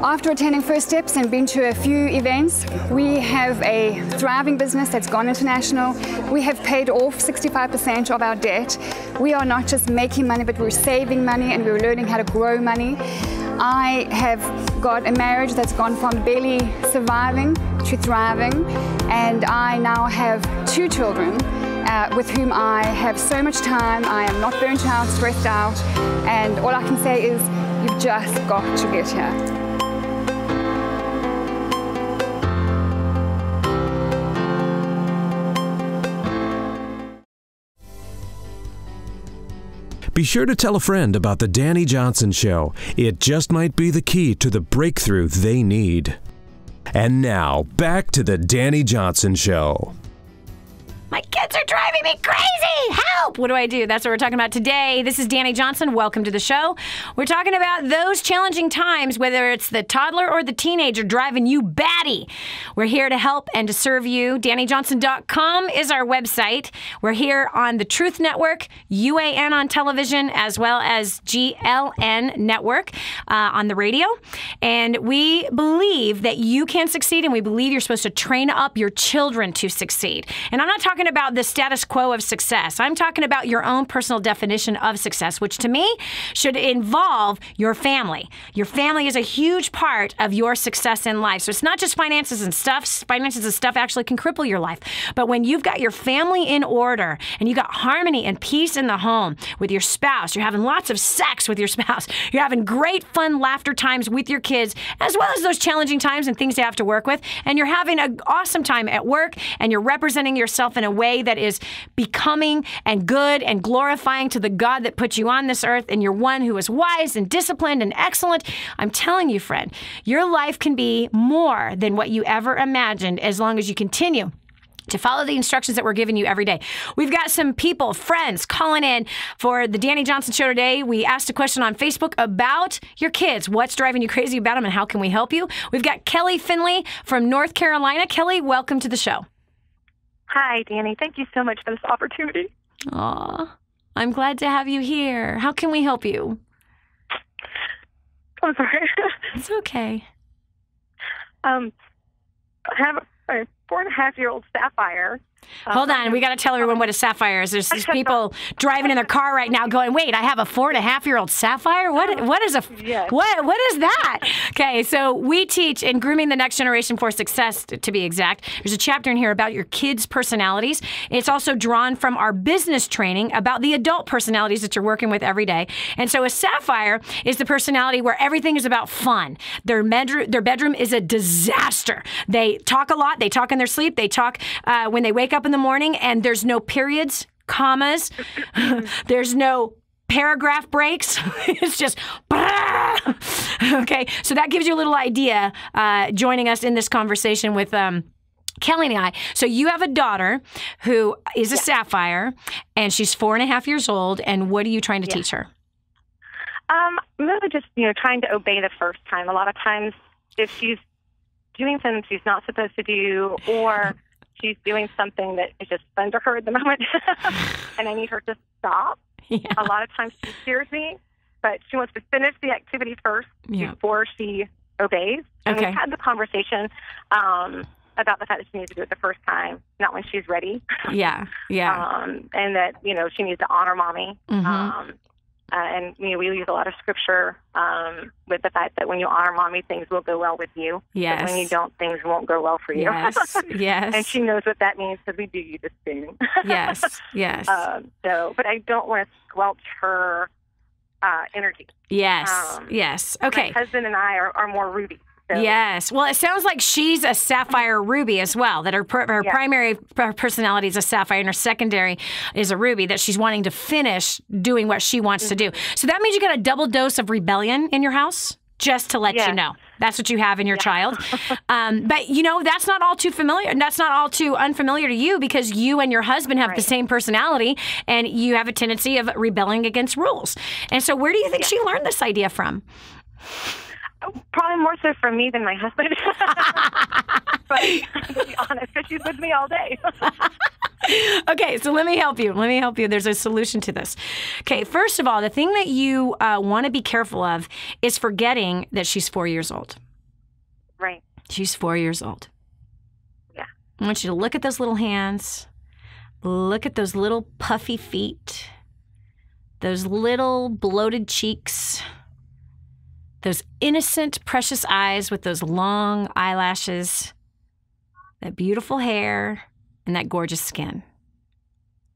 After attending First Steps and been to a few events, we have a thriving business that's gone international. We have paid off 65% of our debt. We are not just making money, but we're saving money and we're learning how to grow money. I have got a marriage that's gone from barely surviving to thriving, and I now have 2 children with whom I have so much time. I am not burnt out, stressed out, and all I can say is you've just got to get here. Be sure to tell a friend about the Dani Johnson Show. It just might be the key to the breakthrough they need. And now, back to the Dani Johnson Show. My kids are driving me crazy! Help! What do I do? That's what we're talking about today. This is Dani Johnson. Welcome to the show. We're talking about those challenging times, whether it's the toddler or the teenager driving you batty. We're here to help and to serve you. DaniJohnson.com is our website. We're here on the Truth Network, UAN on television, as well as GLN Network on the radio. And we believe that you can succeed, and we believe you're supposed to train up your children to succeed. And I'm not talking about the status quo of success. I'm talking about your own personal definition of success, which to me should involve your family. Your family is a huge part of your success in life. So it's not just finances and stuff. Finances and stuff actually can cripple your life. But when you've got your family in order and you got harmony and peace in the home with your spouse, you're having lots of sex with your spouse, you're having great fun laughter times with your kids, as well as those challenging times and things you have to work with, and you're having an awesome time at work, and you're representing yourself in a way that is becoming and good and glorifying to the God that put you on this earth, and you're one who is wise and disciplined and excellent. I'm telling you, friend, your life can be more than what you ever imagined as long as you continue to follow the instructions that we're giving you every day. We've got some people, friends, calling in for the Dani Johnson Show today. We asked a question on Facebook about your kids. What's driving you crazy about them, and how can we help you? We've got Kelly Finley from North Carolina. Kelly, welcome to the show. Hi, Dani. Thank you so much for this opportunity. Aw, I'm glad to have you here. How can we help you? I'm sorry. It's okay. I have a 4.5-year-old Sapphire. Hold on. We got to tell everyone what a Sapphire is. There's these people driving in their car right now going, wait, I have a 4.5-year-old Sapphire? What is a, yes. what is that? Okay, so we teach in Grooming the Next Generation for Success, to be exact. There's a chapter in here about your kids' personalities. It's also drawn from our business training about the adult personalities that you're working with every day. And so a Sapphire is the personality where everything is about fun. Their bedroom is a disaster. They talk a lot. They talk in their sleep. They talk when they wake up in the morning, and there's no periods, commas, there's no paragraph breaks. It's just, okay. So that gives you a little idea joining us in this conversation with Kelly and I. So you have a daughter who is a Sapphire, and she's 4.5 years old. And what are you trying to teach her? Really just, trying to obey the first time. A lot of times if she's doing something she's not supposed to do, or she's doing something that is just fun to her at the moment, and I need her to stop. Yeah. A lot of times she hears me, but she wants to finish the activity first before she obeys. And we've had the conversation about the fact that she needs to do it the first time, not when she's ready. Yeah. And that, she needs to honor mommy. Mm-hmm. And we use a lot of scripture with the fact that when you honor mommy, things will go well with you. Yes. But when you don't, things won't go well for you. Yes. And she knows what that means because we do use a spoon. Yes. But I don't want to squelch her energy. Yes. Okay. My husband and I are more Ruby. So. Yes. Well, it sounds like she's a Sapphire Ruby as well, that her primary personality is a Sapphire and her secondary is a Ruby, that she's wanting to finish doing what she wants to do. So that means you got a double dose of rebellion in your house, just to let you know. That's what you have in your child. But, that's not all too familiar. That's not all too unfamiliar to you, because you and your husband have the same personality, and you have a tendency of rebelling against rules. And so where do you think she learned this idea from? Probably more so from me than my husband. But to be honest, because she's with me all day. Okay, so let me help you. There's a solution to this. Okay, first of all, the thing that you want to be careful of is forgetting that she's 4 years old. Right. She's 4 years old. Yeah. I want you to look at those little hands. Look at those little puffy feet. Those little bloated cheeks. Those innocent, precious eyes with those long eyelashes. That beautiful hair. And that gorgeous skin.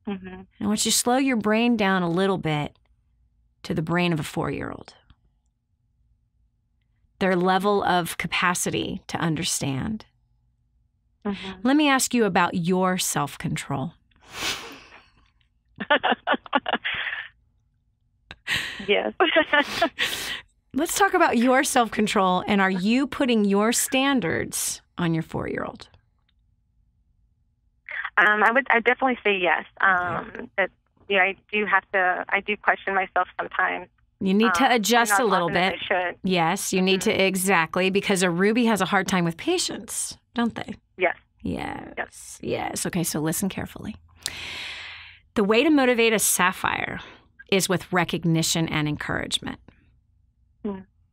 Mm-hmm. I want you to slow your brain down a little bit to the brain of a 4-year-old. Their level of capacity to understand. Mm-hmm. Let me ask you about your self-control. Yes. Let's talk about your self-control, and are you putting your standards on your 4-year-old? I definitely say yes. That I do question myself sometimes. You need to adjust a little bit. I should. Yes, you need to, exactly, because a ruby has a hard time with patience, don't they? Yes. Yes. Okay, so listen carefully. The way to motivate a sapphire is with recognition and encouragement.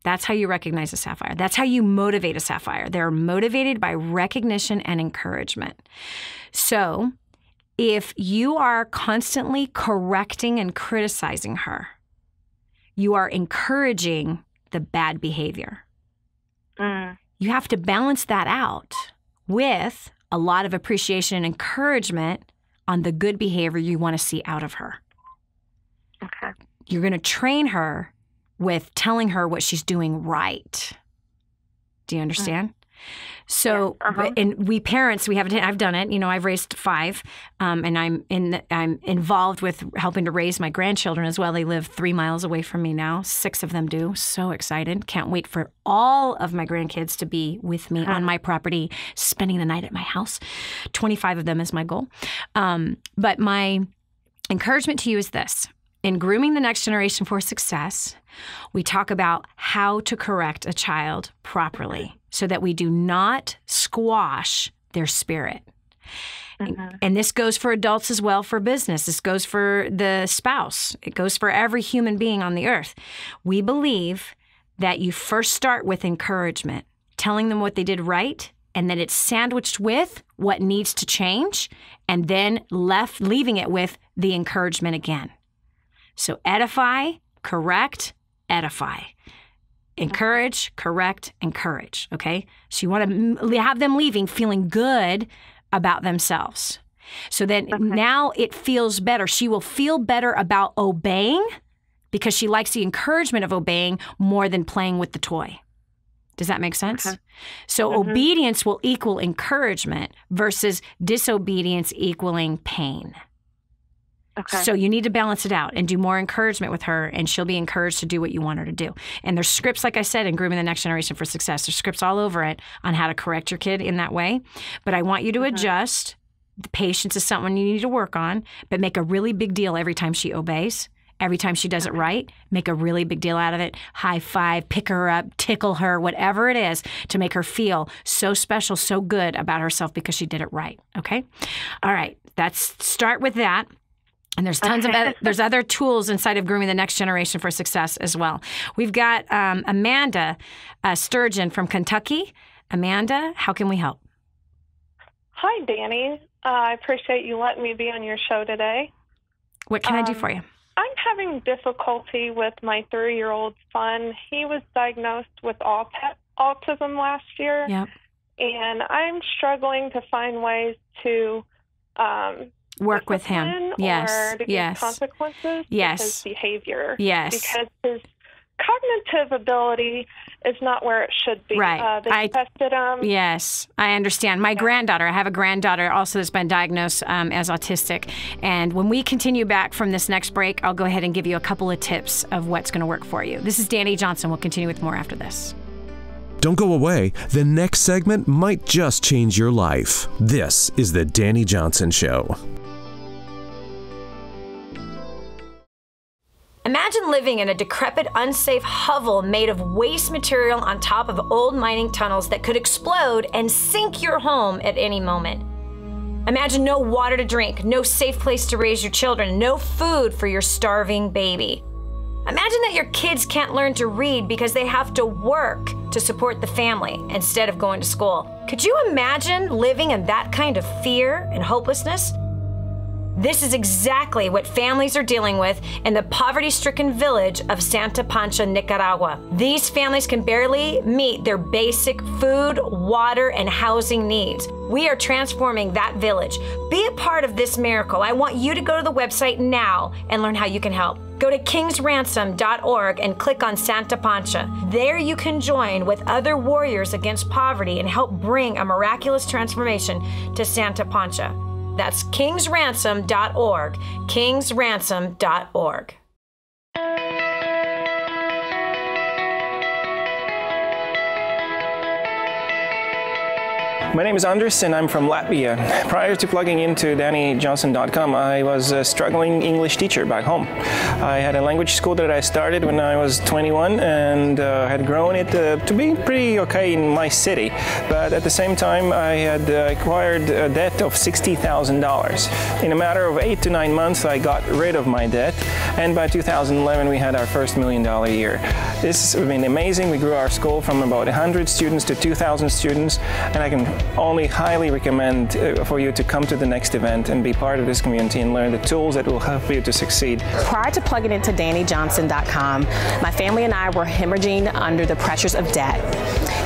That's how you recognize a sapphire. That's how you motivate a sapphire. They're motivated by recognition and encouragement. So if you are constantly correcting and criticizing her, you are encouraging the bad behavior. You have to balance that out with a lot of appreciation and encouragement on the good behavior you want to see out of her. Okay. You're going to train her with telling her what she's doing right. Do you understand? So, and we parents, I've done it. You know, I've raised 5, and I'm involved with helping to raise my grandchildren as well. They live 3 miles away from me now. 6 of them do. So excited! Can't wait for all of my grandkids to be with me on my property, spending the night at my house. 25 of them is my goal. But my encouragement to you is this: in grooming the next generation for success, we talk about how to correct a child properly so that we do not squash their spirit. And this goes for adults as well, for business. This goes for the spouse. It goes for every human being on the earth. We believe that you first start with encouragement, telling them what they did right, and then it's sandwiched with what needs to change, and then leaving it with the encouragement again. So edify, correct, edify. Encourage, correct, encourage, okay? So you want to have them leaving feeling good about themselves. So then now it feels better. She will feel better about obeying because she likes the encouragement of obeying more than playing with the toy. Does that make sense? So obedience will equal encouragement versus disobedience equaling pain. So you need to balance it out and do more encouragement with her, and she'll be encouraged to do what you want her to do. And there's scripts, like I said, in Grooming the Next Generation for Success. There's scripts all over it on how to correct your kid in that way. But I want you to adjust. The patience is something you need to work on, but make a really big deal every time she obeys. Every time she does it right, make a really big deal out of it. High five, pick her up, tickle her, whatever it is to make her feel so special, so good about herself because she did it right. Okay? All right. Start with that. And there's tons of there's other tools inside of Grooming the Next Generation for Success as well. We've got Amanda Sturgeon from Kentucky. Amanda, how can we help? Hi, Dani. I appreciate you letting me be on your show today. What can I do for you? I'm having difficulty with my 3-year-old son. He was diagnosed with autism last year. Yep. And I'm struggling to find ways to work with him. Yes. Or to give consequences to his behavior. Yes. Because his cognitive ability is not where it should be. Right. They tested him. Yes, I understand. My granddaughter, I have a granddaughter also that's been diagnosed as autistic. And when we continue back from this next break, I'll go ahead and give you a couple of tips of what's going to work for you. This is Dani Johnson. We'll continue with more after this. Don't go away. The next segment might just change your life. This is The Dani Johnson Show. Imagine living in a decrepit, unsafe hovel made of waste material on top of old mining tunnels that could explode and sink your home at any moment. Imagine no water to drink, no safe place to raise your children, no food for your starving baby. Imagine that your kids can't learn to read because they have to work to support the family instead of going to school. Could you imagine living in that kind of fear and hopelessness? This is exactly what families are dealing with in the poverty-stricken village of Santa Pancha, Nicaragua. These families can barely meet their basic food, water, and housing needs. We are transforming that village. Be a part of this miracle. I want you to go to the website now and learn how you can help. Go to kingsransom.org and click on Santa Pancha. There you can join with other warriors against poverty and help bring a miraculous transformation to Santa Pancha. That's kingsransom.org, kingsransom.org. My name is Andres and I'm from Latvia. Prior to plugging into DaniJohnson.com, I was a struggling English teacher back home. I had a language school that I started when I was 21 and had grown it to be pretty okay in my city. But at the same time, I had acquired a debt of $60,000. In a matter of 8 to 9 months, I got rid of my debt, and by 2011, we had our first $1 million year. This has been amazing. We grew our school from about 100 students to 2,000 students, and I can only highly recommend for you to come to the next event and be part of this community and learn the tools that will help you to succeed. Prior to plugging into DaniJohnson.com, my family and I were hemorrhaging under the pressures of debt.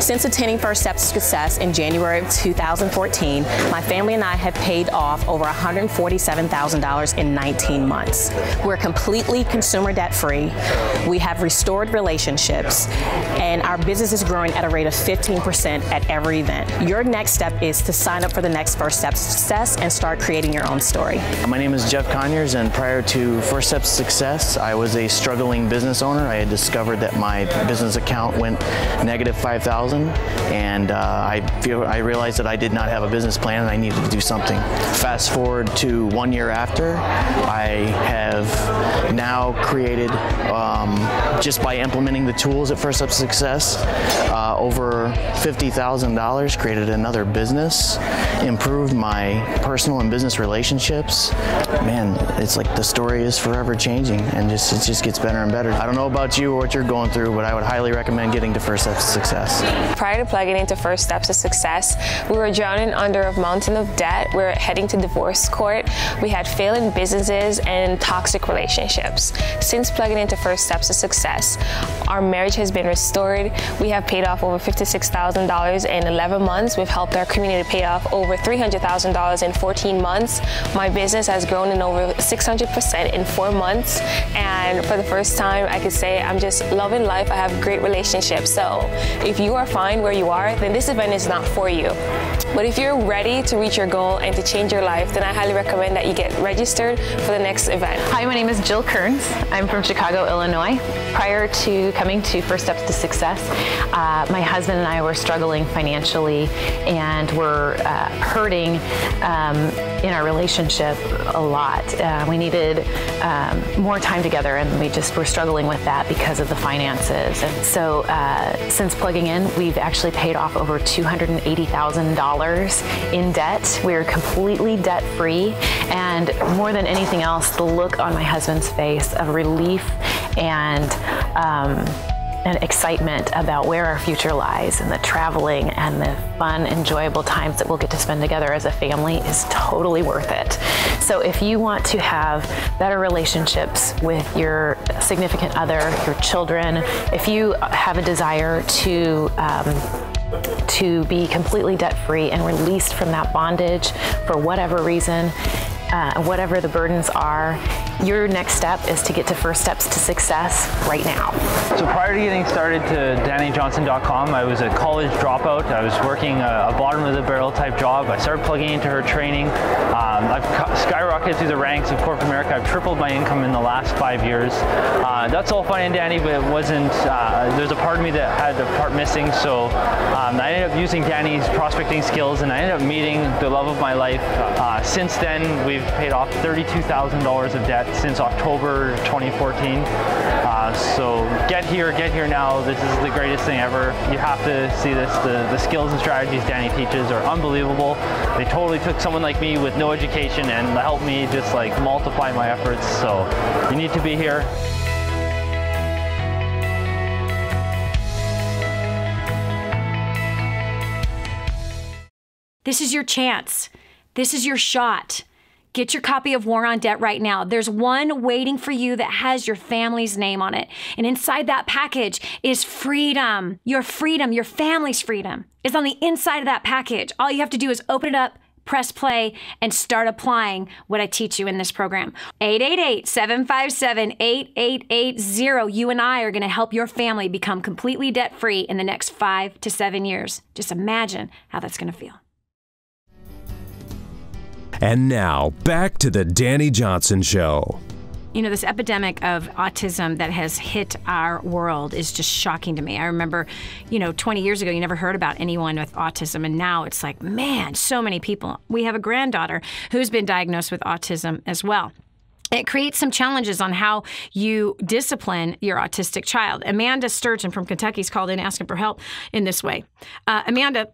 Since attending First Steps to Success in January of 2014, my family and I have paid off over $147,000 in 19 months. We're completely consumer debt free. We have restored relationships, and our business is growing at a rate of 15% at every event. Your next step is to sign up for the next First Steps to Success and start creating your own story. My name is Jeff Conyers, and prior to First Steps to Success, I was a struggling business owner. I had discovered that my business account went negative $5,000, and I realized that I did not have a business plan and I needed to do something. Fast forward to 1 year after, I have now created, just by implementing the tools at First Steps to Success, over $50,000, created another business, improved my personal and business relationships. Man, it's like the story is forever changing, and it just gets better and better. I don't know about you or what you're going through, but I would highly recommend getting to First Steps to Success. Prior to plugging into First Steps to Success, we were drowning under a mountain of debt. We were heading to divorce court. We had failing businesses and toxic relationships. Since plugging into First Steps to Success, our marriage has been restored. We have paid off over $56,000 in 11 months. We've helped our community pay off over $300,000 in 14 months. My business has grown in over 600% in 4 months. And for the first time, I could say I'm just loving life. I have great relationships. So if you are fine where you are, then this event is not for you. But if you're ready to reach your goal and to change your life, then I highly recommend that you get registered for the next event. Hi, my name is Jill Kearns. I'm from Chicago, Illinois. Prior to coming to First Steps to Success, my husband and I were struggling financially and were hurting in our relationship a lot. We needed more time together, and we just were struggling with that because of the finances. And so since plugging in, we've actually paid off over $280,000 in debt. We're completely debt-free, and more than anything else, the look on my husband's face of relief and excitement about where our future lies, and the traveling and the fun, enjoyable times that we'll get to spend together as a family is totally worth it. So if you want to have better relationships with your significant other, your children, if you have a desire to be completely debt-free and released from that bondage for whatever reason, whatever the burdens are, your next step is to get to First Steps to Success right now. So prior to getting started to DaniJohnson.com, I was a college dropout. I was working a bottom-of-the-barrel type job. I started plugging into her training. I've skyrocketed through the ranks of corporate America. I've tripled my income in the last 5 years. That's all fine and dandy, but it wasn't, there's a part of me that had a part missing, so I ended up using Dani's prospecting skills, and I ended up meeting the love of my life. Since then, we've paid off $32,000 of debt since October 2014. So get here now. This is the greatest thing ever. You have to see this. The skills and strategies Dani teaches are unbelievable. They totally took someone like me with no education and helped me just like multiply my efforts. So you need to be here. This is your chance. This is your shot. Get your copy of War on Debt right now. There's one waiting for you that has your family's name on it. And inside that package is freedom. Your freedom, your family's freedom is on the inside of that package. All you have to do is open it up, press play, and start applying what I teach you in this program. 888-757-8880. You and I are going to help your family become completely debt-free in the next 5 to 7 years. Just imagine how that's going to feel. And now, back to the Dani Johnson Show. You know, this epidemic of autism that has hit our world is just shocking to me. I remember, 20 years ago, you never heard about anyone with autism, and now it's like, man, so many people. We have a granddaughter who's been diagnosed with autism as well. It creates some challenges on how you discipline your autistic child. Amanda Sturgeon from Kentucky's called in asking for help in this way. Amanda,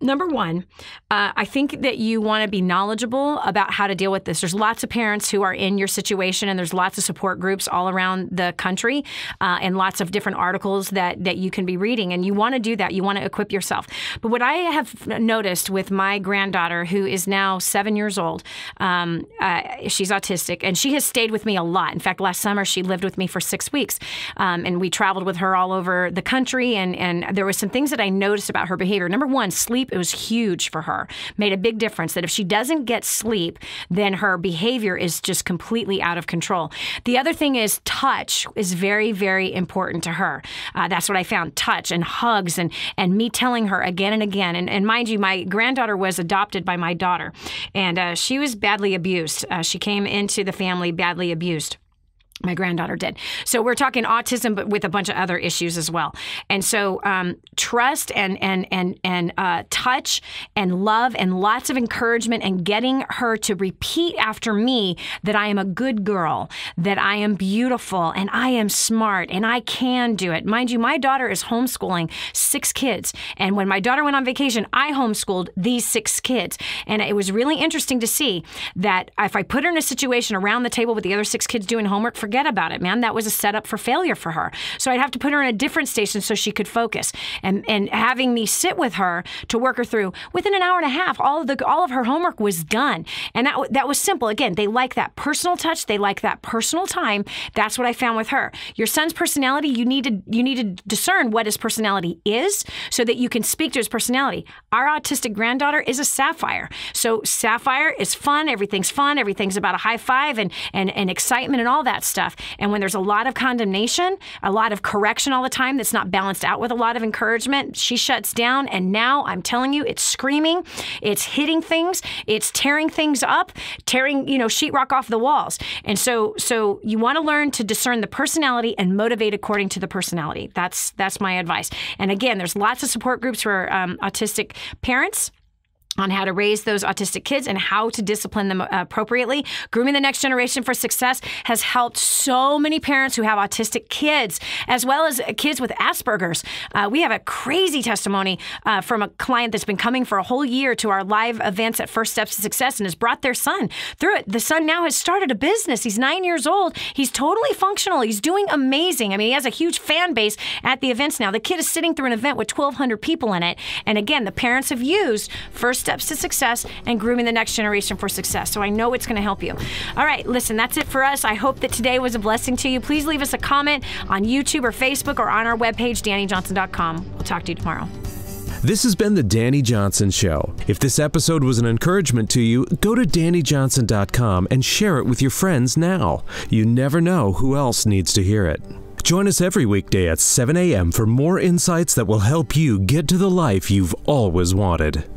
number one, I think that you want to be knowledgeable about how to deal with this. There's lots of parents who are in your situation, and there's lots of support groups all around the country and lots of different articles that you can be reading. And you want to do that. You want to equip yourself. But what I have noticed with my granddaughter, who is now 7 years old, she's autistic, and she has stayed with me a lot. In fact, last summer, she lived with me for 6 weeks, and we traveled with her all over the country. And there were some things that I noticed about her behavior. Number one, sleep. It was huge for her. Made a big difference that if she doesn't get sleep, then her behavior is just completely out of control. The other thing is touch is very, very important to her. That's what I found. Touch and hugs and me telling her again and again. And mind you, my granddaughter was adopted by my daughter, and she was badly abused. She came into the family badly abused. My granddaughter did. So we're talking autism, but with a bunch of other issues as well. And so trust and touch and love and lots of encouragement and getting her to repeat after me that I am a good girl, that I am beautiful and I am smart and I can do it. Mind you, my daughter is homeschooling 6 kids. And when my daughter went on vacation, I homeschooled these 6 kids. And it was really interesting to see that if I put her in a situation around the table with the other 6 kids doing homework, forget about it, man. That was a setup for failure for her. So I'd have to put her in a different station so she could focus. And having me sit with her to work her through, within an hour and a half, all of her homework was done. And that was simple. Again, they like that personal touch. They like that personal time. That's what I found with her. Your son's personality, you need to discern what his personality is so that you can speak to his personality. Our autistic granddaughter is a sapphire. So sapphire is fun. Everything's fun. Everything's about a high five and excitement and all that stuff. And when there's a lot of condemnation, a lot of correction all the time that's not balanced out with a lot of encouragement, she shuts down. And now I'm telling you, it's screaming, it's hitting things, it's tearing things up, tearing, sheetrock off the walls. And so you want to learn to discern the personality and motivate according to the personality. That's my advice. And again, there's lots of support groups for autistic parents on how to raise those autistic kids and how to discipline them appropriately. Grooming the Next Generation for Success has helped so many parents who have autistic kids, as well as kids with Asperger's. We have a crazy testimony from a client that's been coming for a whole year to our live events at First Steps to Success and has brought their son through it. The son now has started a business. He's 9 years old. He's totally functional. He's doing amazing. I mean, he has a huge fan base at the events now. The kid is sitting through an event with 1,200 people in it. And again, the parents have used First Steps to Success and Grooming the Next Generation for Success. So I know it's going to help you. All right, listen, that's it for us. I hope that today was a blessing to you. Please leave us a comment on YouTube or Facebook or on our webpage, DaniJohnson.com. We'll talk to you tomorrow. This has been the Dani Johnson Show. If this episode was an encouragement to you, go to DaniJohnson.com and share it with your friends now. You never know who else needs to hear it. Join us every weekday at 7 a.m. for more insights that will help you get to the life you've always wanted.